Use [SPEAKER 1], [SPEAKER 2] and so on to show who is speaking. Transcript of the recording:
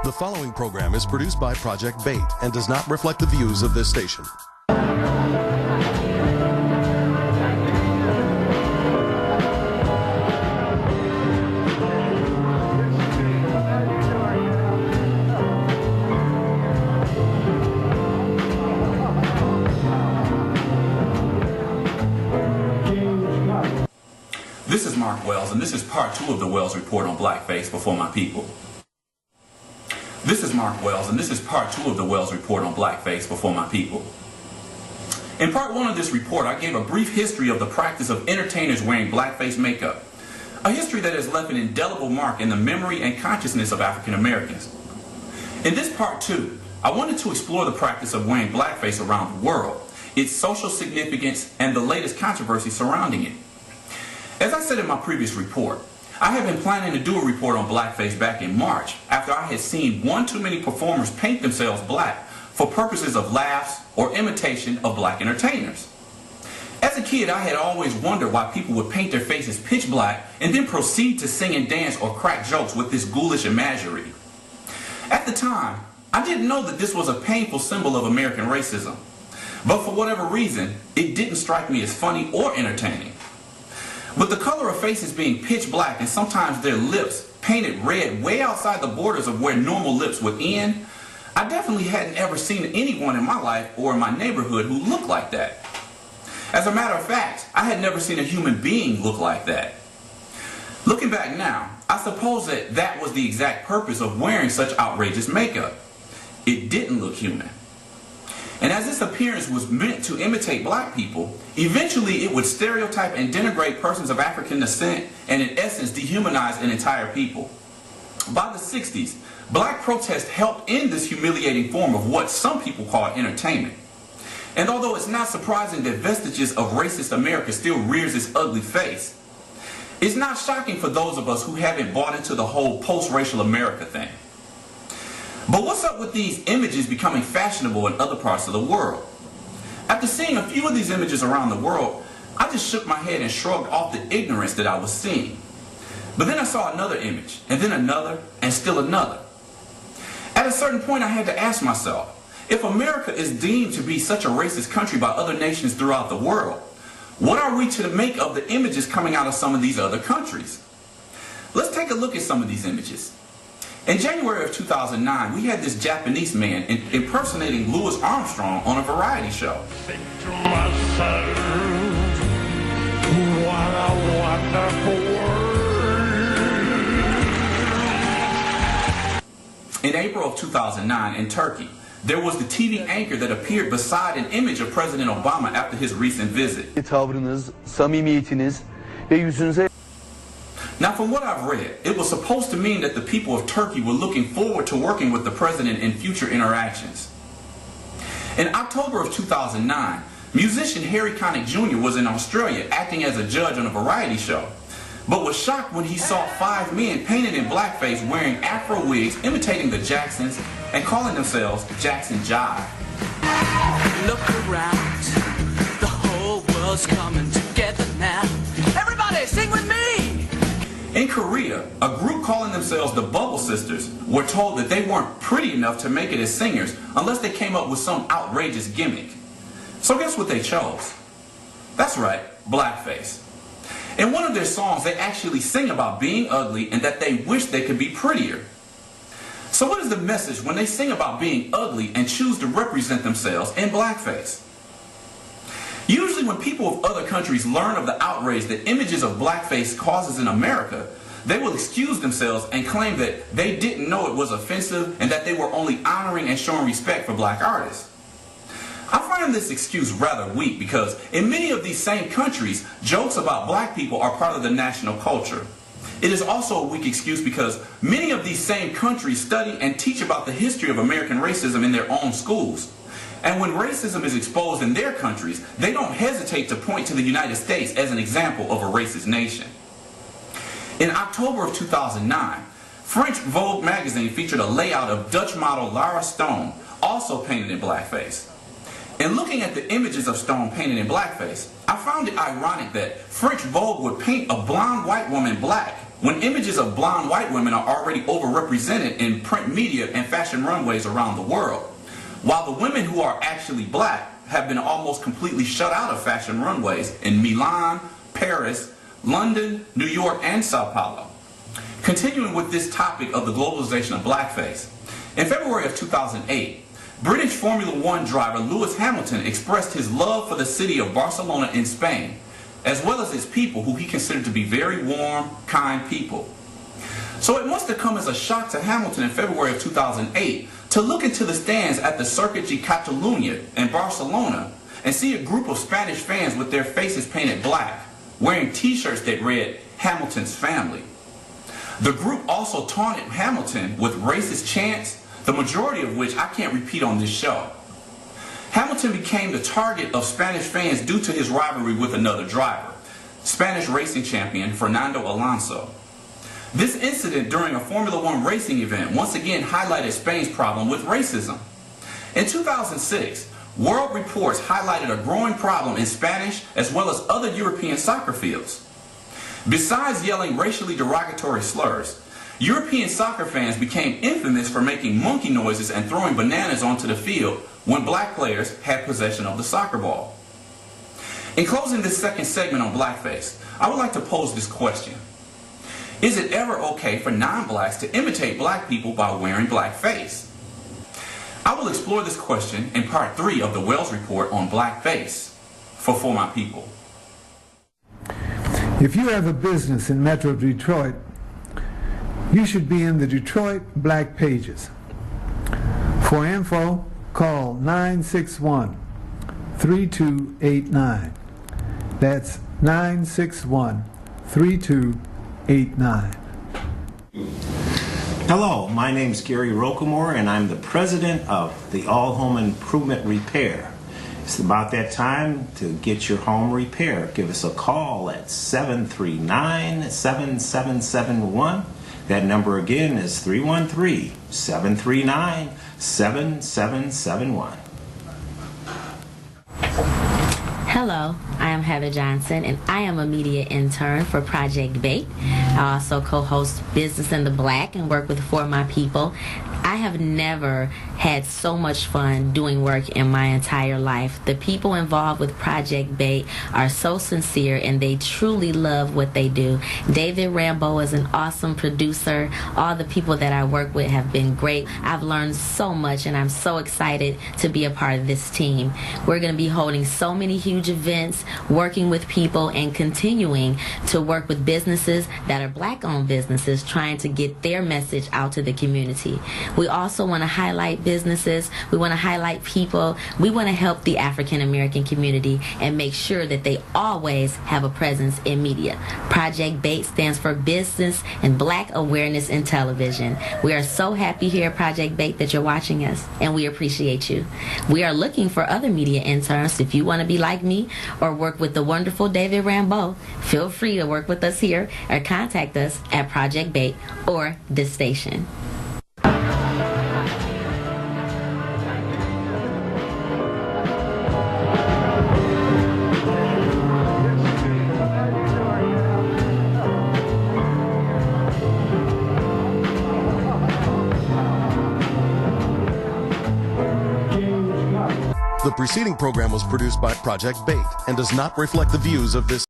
[SPEAKER 1] The following program is produced by Project Bait and does not reflect the views of this station.
[SPEAKER 2] This is Mark Wells, and this is part 2 of the Wells Report on Blackface Before My People. This is Mark Wells, and this is part 2 of the Wells Report on Blackface Before My People. In part 1 of this report, I gave a brief history of the practice of entertainers wearing blackface makeup, a history that has left an indelible mark in the memory and consciousness of African Americans. In this part 2, I wanted to explore the practice of wearing blackface around the world, its social significance, and the latest controversy surrounding it. As I said in my previous report, I had been planning to do a report on blackface back in March after I had seen one too many performers paint themselves black for purposes of laughs or imitation of black entertainers. As a kid, I had always wondered why people would paint their faces pitch black and then proceed to sing and dance or crack jokes with this ghoulish imagery. At the time, I didn't know that this was a painful symbol of American racism, but for whatever reason, it didn't strike me as funny or entertaining. With the color of faces being pitch black and sometimes their lips painted red way outside the borders of where normal lips would end, I definitely hadn't ever seen anyone in my life or in my neighborhood who looked like that. As a matter of fact, I had never seen a human being look like that. Looking back now, I suppose that that was the exact purpose of wearing such outrageous makeup. It didn't look human. And as this appearance was meant to imitate black people, eventually it would stereotype and denigrate persons of African descent and in essence dehumanize an entire people. By the 60s, black protest helped end this humiliating form of what some people call entertainment. And although it's not surprising that vestiges of racist America still rears its ugly face, it's not shocking for those of us who haven't bought into the whole post-racial America thing. But what's up with these images becoming fashionable in other parts of the world? After seeing a few of these images around the world, I just shook my head and shrugged off the ignorance that I was seeing. But then I saw another image, and then another, and still another. At a certain point I had to ask myself, if America is deemed to be such a racist country by other nations throughout the world, what are we to make of the images coming out of some of these other countries? Let's take a look at some of these images. In January of 2009, we had this Japanese man impersonating Louis Armstrong on a variety show.
[SPEAKER 3] Think to myself, what a wonderful world.
[SPEAKER 2] In April of 2009 in Turkey, there was the TV anchor that appeared beside an image of President Obama after his recent visit.
[SPEAKER 4] Tavrınız, samimiyetiniz ve yüzünüze.
[SPEAKER 2] Now, from what I've read, it was supposed to mean that the people of Turkey were looking forward to working with the president in future interactions. In October of 2009, musician Harry Connick Jr. was in Australia acting as a judge on a variety show, but was shocked when he saw 5 men painted in blackface wearing afro wigs imitating the Jacksons and calling themselves Jackson Jive.
[SPEAKER 5] Look around, the whole world's coming together now. Everybody sing with me!
[SPEAKER 2] In Korea, a group calling themselves the Bubble Sisters were told that they weren't pretty enough to make it as singers unless they came up with some outrageous gimmick. So guess what they chose? That's right, blackface. In one of their songs, they actually sing about being ugly and that they wish they could be prettier. So what is the message when they sing about being ugly and choose to represent themselves in blackface? Usually when people of other countries learn of the outrage that images of blackface causes in America, they will excuse themselves and claim that they didn't know it was offensive and that they were only honoring and showing respect for black artists. I find this excuse rather weak because in many of these same countries, jokes about black people are part of the national culture. It is also a weak excuse because many of these same countries study and teach about the history of American racism in their own schools. And when racism is exposed in their countries, they don't hesitate to point to the United States as an example of a racist nation. In October of 2009, French Vogue magazine featured a layout of Dutch model Lara Stone, also painted in blackface. In looking at the images of Stone painted in blackface, I found it ironic that French Vogue would paint a blonde white woman black when images of blonde white women are already overrepresented in print media and fashion runways around the world, while the women who are actually black have been almost completely shut out of fashion runways in Milan, Paris, London, New York, and Sao Paulo. Continuing with this topic of the globalization of blackface, in February of 2008, British Formula One driver Lewis Hamilton expressed his love for the city of Barcelona in Spain, as well as its people, who he considered to be very warm, kind people. So it must have come as a shock to Hamilton in February of 2008 to look into the stands at the Circuit de Catalunya in Barcelona and see a group of Spanish fans with their faces painted black, wearing t-shirts that read, "Hamilton's family." The group also taunted Hamilton with racist chants, the majority of which I can't repeat on this show. Hamilton became the target of Spanish fans due to his rivalry with another driver, Spanish racing champion Fernando Alonso. This incident during a Formula One racing event once again highlighted Spain's problem with racism. In 2006, World Reports highlighted a growing problem in Spanish as well as other European soccer fields. Besides yelling racially derogatory slurs, European soccer fans became infamous for making monkey noises and throwing bananas onto the field when black players had possession of the soccer ball. In closing this second segment on blackface, I would like to pose this question. Is it ever okay for non-blacks to imitate black people by wearing blackface? I will explore this question in part 3 of the Wells Report on blackface for My People.
[SPEAKER 6] If you have a business in Metro Detroit, you should be in the Detroit Black Pages. For info, call 961-3289. That's 961-3289.
[SPEAKER 7] Hello, my name's Gary Rocamore, and I'm the president of the All Home Improvement Repair. It's about that time to get your home repaired. Give us a call at 739-7771. That number again is 313-739-7771.
[SPEAKER 8] Hello, I am Heather Johnson, and I am a media intern for Project Bait. I also co-host Business in the Black and work with For My People. I have never had so much fun doing work in my entire life. The people involved with Project Bait are so sincere, and they truly love what they do. David Rambo is an awesome producer. All the people that I work with have been great. I've learned so much, and I'm so excited to be a part of this team. We're going to be holding so many huge events, working with people, and continuing to work with businesses that are black-owned businesses, trying to get their message out to the community. We also want to highlight businesses. We want to highlight people. We want to help the African American community and make sure that they always have a presence in media. Project BAIT stands for Business and Black Awareness in Television. We are so happy here at Project BAIT that you're watching us, and we appreciate you. We are looking for other media interns. If you want to be like me or work with the wonderful David Rambo, feel free to work with us here or contact us at Project BAIT or this station.
[SPEAKER 1] The preceding program was produced by Project Bait and does not reflect the views of this